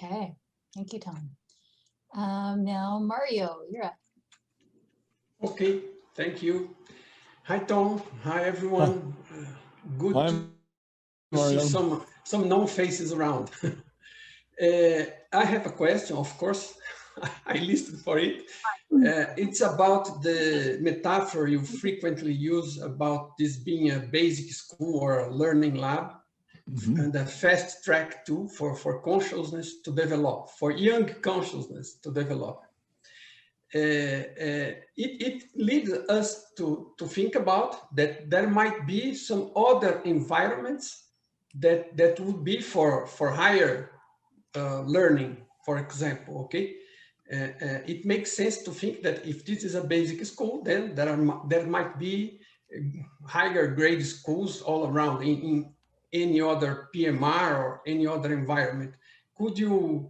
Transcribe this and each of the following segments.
Okay, thank you, Tom. Now, Mario, you're up. Okay, thank you. Hi, Tom. Hi, everyone. Good Hi, to Mario. see some known faces around. I have a question, of course. I listed for it. It's about the metaphor you frequently use about this being a basic school or a learning lab, and a fast track too for consciousness to develop, for young consciousness to develop. It leads us to think about that there might be some other environments that would be for higher learning, for example, okay? It makes sense to think that if this is a basic school, then there might be higher grade schools all around in any other PMR or any other environment. Could you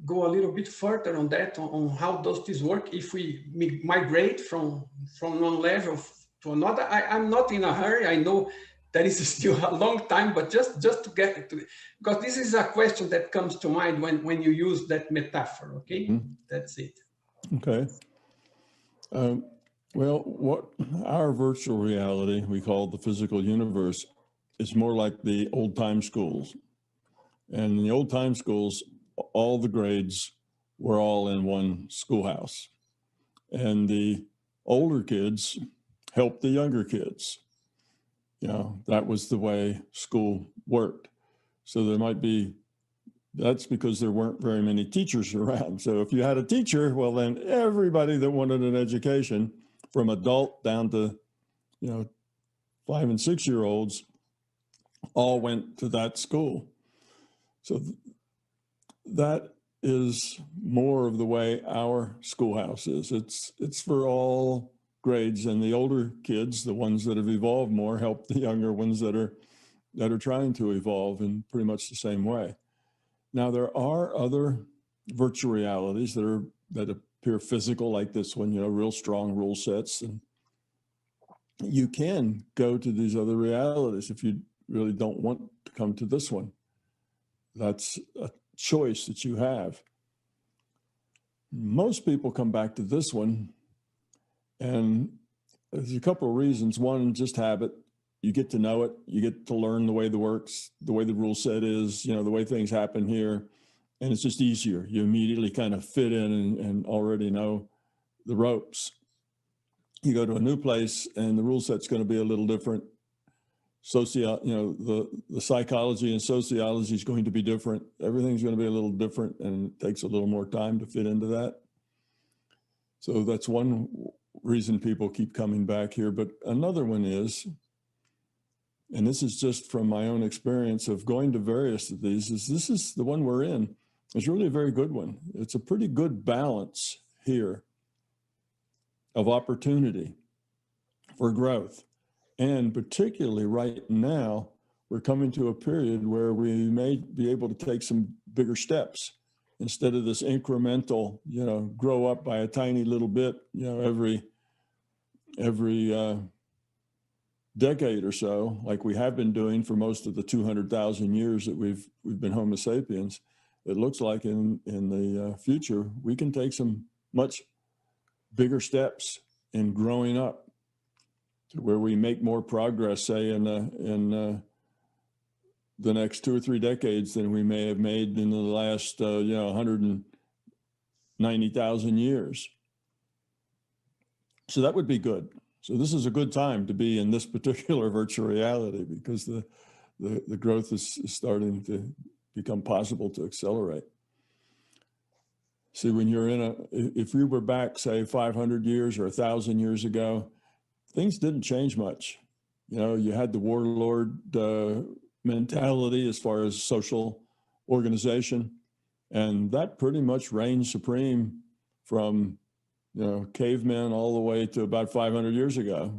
go a little bit further on that, on how does this work if we migrate from one level to another? I'm not in a hurry. I know there is still a long time, but just to get to it, because this is a question that comes to mind when you use that metaphor, okay? That's it. Okay. Well, what our virtual reality we call the physical universe is more like the old time schools. And in the old time schools, all the grades were all in one schoolhouse. And the older kids helped the younger kids. You know, that was the way school worked. So there might be, that's because there weren't very many teachers around. So if you had a teacher, well, then everybody that wanted an education, from adult down to, 5 and 6 year olds, all went to that school. So that is more of the way our schoolhouse is. It's for all grades, and the older kids, the ones that have evolved more, help the younger ones that are trying to evolve in pretty much the same way. Now, there are other virtual realities that appear physical, like this one, real strong rule sets, and you can go to these other realities if you really don't want to come to this one. That's a choice that you have. Most people come back to this one, and there's a couple of reasons. One, just habit. You get to know it. You get to learn the way the rule set is, the way things happen here, and it's just easier. You immediately kind of fit in and already know the ropes. You go to a new place, and the rule set's going to be a little different. The psychology and sociology is going to be different. Everything's going to be a little different, and it takes a little more time to fit into that. So that's one reason people keep coming back here. But another one is, and this is just from my own experience of going to various of these, is this is the one we're in. It's really a very good one. It's a pretty good balance here of opportunity for growth. And particularly right now, we're coming to a period where we may be able to take some bigger steps instead of this incremental, grow up by a tiny little bit, every decade or so, like we have been doing for most of the 200,000 years that we've been Homo sapiens. It looks like in the future, we can take some much bigger steps in growing up, to where we make more progress, say, in the next 2 or 3 decades than we may have made in the last, 190,000 years. So that would be good. So this is a good time to be in this particular virtual reality, because the growth is starting to become possible to accelerate. See, when you're if we were back, say, 500 years or 1,000 years ago, things didn't change much. You had the warlord mentality as far as social organization, and that pretty much reigned supreme from, cavemen all the way to about 500 years ago.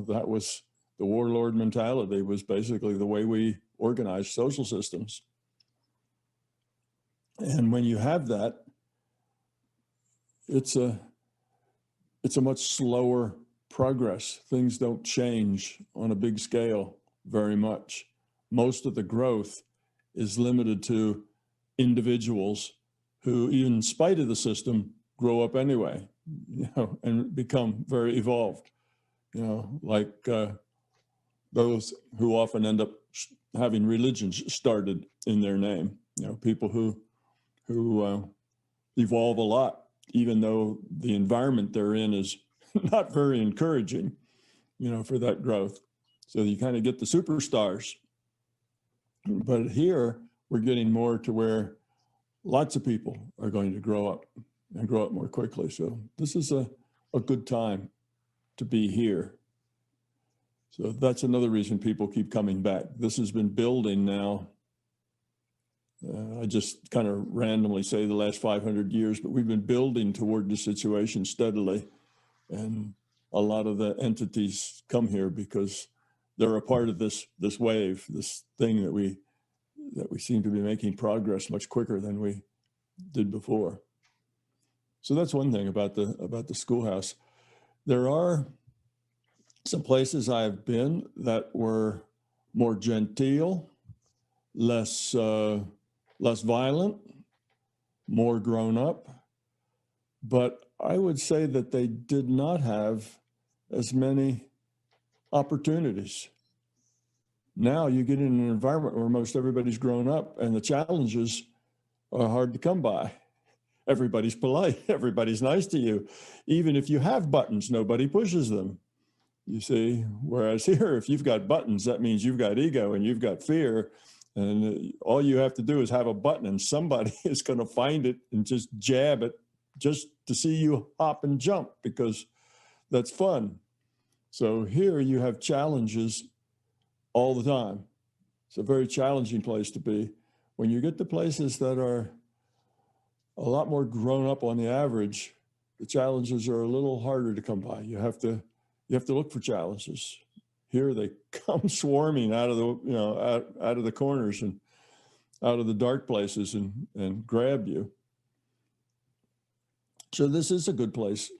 That was the warlord mentality, was basically the way we organized social systems. And when you have that, it's a much slower progress. Things don't change on a big scale very much. Most of the growth is limited to individuals who, in spite of the system, grow up anyway, and become very evolved, like those who often end up having religions started in their name, people who evolve a lot, even though the environment they're in is not very encouraging, for that growth. So you kind of get the superstars. But here we're getting more to where lots of people are going to grow up and grow up more quickly. So this is a good time to be here. So that's another reason people keep coming back. This has been building now. I just kind of randomly say the last 500 years, but we've been building toward the situation steadily. And a lot of the entities come here because they're a part of this wave, this thing that we seem to be making progress much quicker than we did before. So that's one thing about the schoolhouse. There are some places I've been that were more genteel, less violent, more grown up, but I would say that they did not have as many opportunities. Now you get in an environment where most everybody's grown up and the challenges are hard to come by. Everybody's polite, everybody's nice to you. Even if you have buttons, nobody pushes them. You see, whereas here, if you've got buttons, that means you've got ego and you've got fear. And all you have to do is have a button and somebody is going to find it and just jab it just to see you hop and jump because that's fun. So here you have challenges all the time. It's a very challenging place to be. When you get to places that are a lot more grown up on the average, the challenges are a little harder to come by. You have to look for challenges. Here they come swarming out of the out of the corners and out of the dark places and grab you. So this is a good place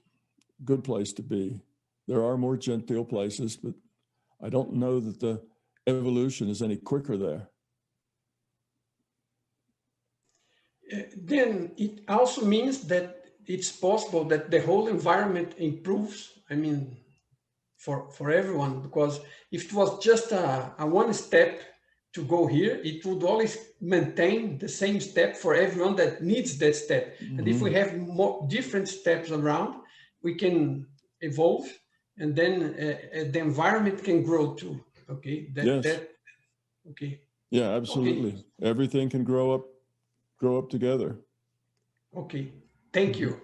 to be. There are more genteel places, but I don't know that the evolution is any quicker there. Then it also means that it's possible that the whole environment improves. I mean, for everyone, because if it was just a one step to go here, it would always maintain the same step for everyone that needs that step. Mm-hmm. And if we have more different steps around, we can evolve, and then the environment can grow too. Okay. Okay. Yeah, absolutely. Okay. Everything can grow up together. Okay. Thank you.